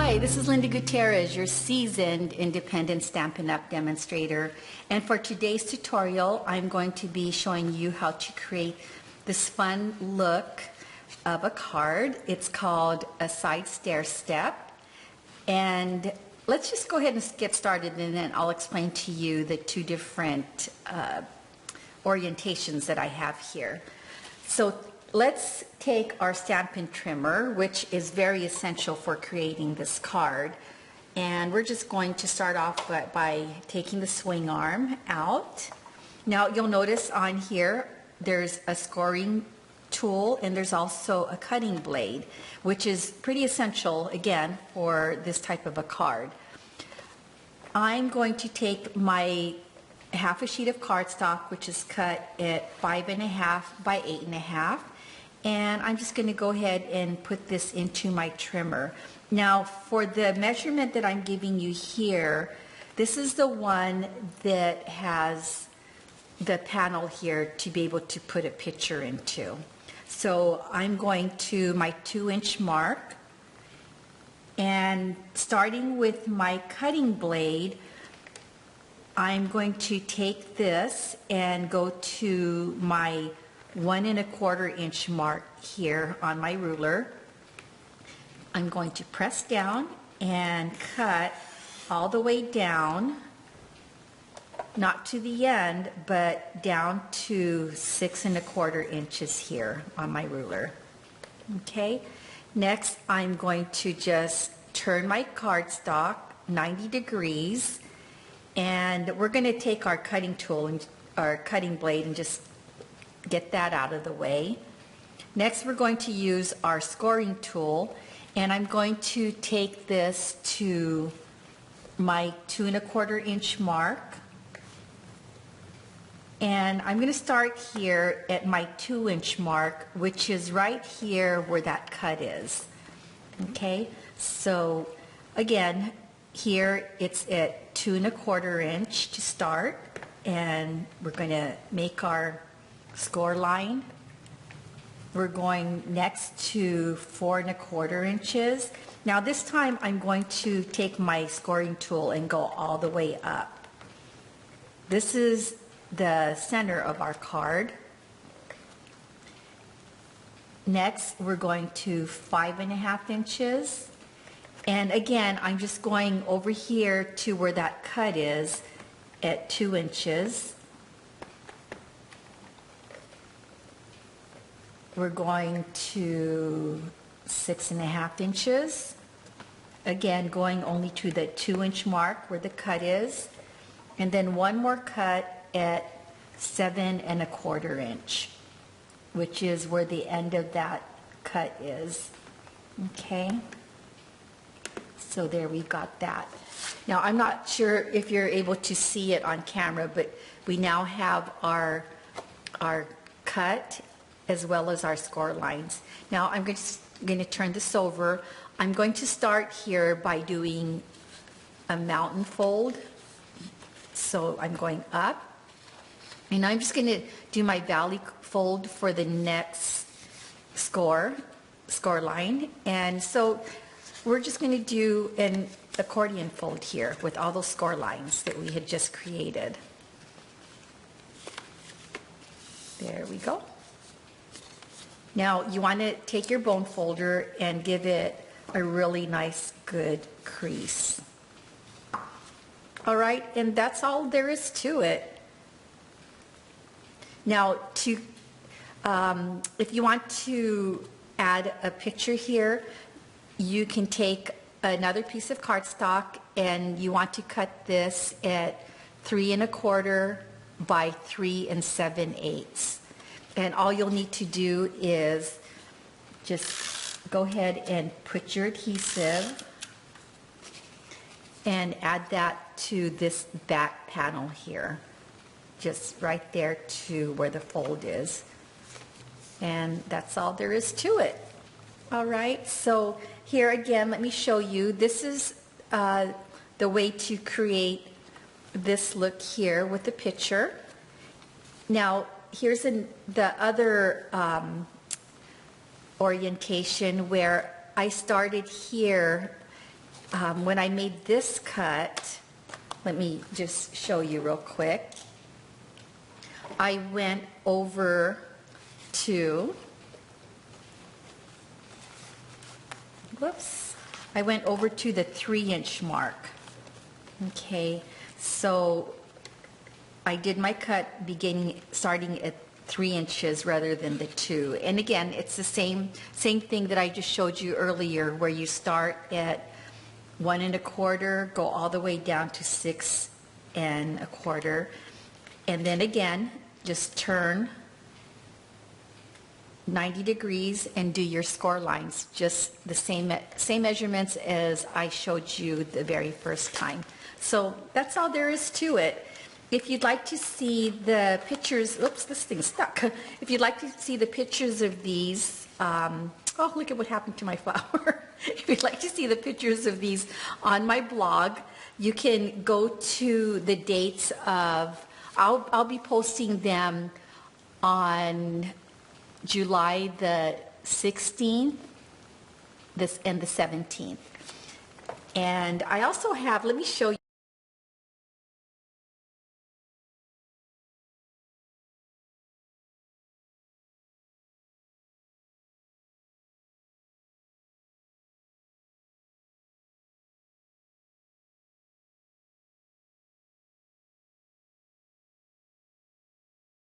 Hi, this is Linda Gutierrez, your seasoned independent Stampin' Up! Demonstrator. And for today's tutorial, I'm going to be showing you how to create this fun look of a card. It's called a side stair step. And let's just go ahead and get started, and then I'll explain to you the two different orientations that I have here. So let's take our Stampin' Trimmer, which is very essential for creating this card. And we're just going to start off by taking the swing arm out. Now you'll notice on here there's a scoring tool and there's also a cutting blade, which is pretty essential again for this type of a card. I'm going to take my half a sheet of cardstock, which is cut at 5.5 by 8.5, and I'm just going to go ahead and put this into my trimmer. Now for the measurement that I'm giving you here, this is the one that has the panel here to be able to put a picture into. So I'm going to my 2-inch mark, and starting with my cutting blade, I'm going to take this and go to my 1¼ inch mark here on my ruler. I'm going to press down and cut all the way down, not to the end, but down to 6¼ inches here on my ruler. Okay, next I'm going to just turn my cardstock 90 degrees, and we're going to take our cutting tool and our cutting blade and just get that out of the way. Next we're going to use our scoring tool, and I'm going to take this to my 2¼ inch mark, and I'm going to start here at my 2-inch mark, which is right here where that cut is. Okay, so again, here it's at 2¼ inch to start, and we're going to make our score line. We're going next to 4¼ inches. Now this time I'm going to take my scoring tool and go all the way up. This is the center of our card. Next we're going to 5½ inches, and again I'm just going over here to where that cut is at 2 inches. We're going to 6½ inches, again going only to the 2-inch mark where the cut is, and then one more cut at 7¼ inch, which is where the end of that cut is. Okay, so there we've got that. Now I'm not sure if you're able to see it on camera, but we now have our cut as well as our score lines. Now I'm going to turn this over. I'm going to start here by doing a mountain fold. So I'm going up, and I'm just going to do my valley fold for the next score line. And so we're just going to do an accordion fold here with all those score lines that we had just created. There we go. Now you want to take your bone folder and give it a really nice good crease. All right, and that's all there is to it. Now if you want to add a picture here, you can take another piece of cardstock, and you want to cut this at 3¼ by 3 7/8. And all you'll need to do is just go ahead and put your adhesive and add that to this back panel here, just right there to where the fold is. And that's all there is to it. All right, so here again, let me show you. This is the way to create this look here with the picture. Now here's the other orientation where I started here when I made this cut, let me just show you real quick. I went over to, I went over to the 3-inch mark. Okay, so I did my cut starting at 3 inches rather than the 2. And again, it's the same thing that I just showed you earlier, where you start at 1 1/4, go all the way down to 6 1/4, and then again, just turn 90 degrees and do your score lines, just the same measurements as I showed you the very first time. So that's all there is to it. If you'd like to see the pictures, oops, this thing's stuck. If you'd like to see the pictures of these, oh, look at what happened to my flower. If you'd like to see the pictures of these on my blog, you can go to the dates of, I'll be posting them on July the 16th and the 17th. And I also have, let me show you.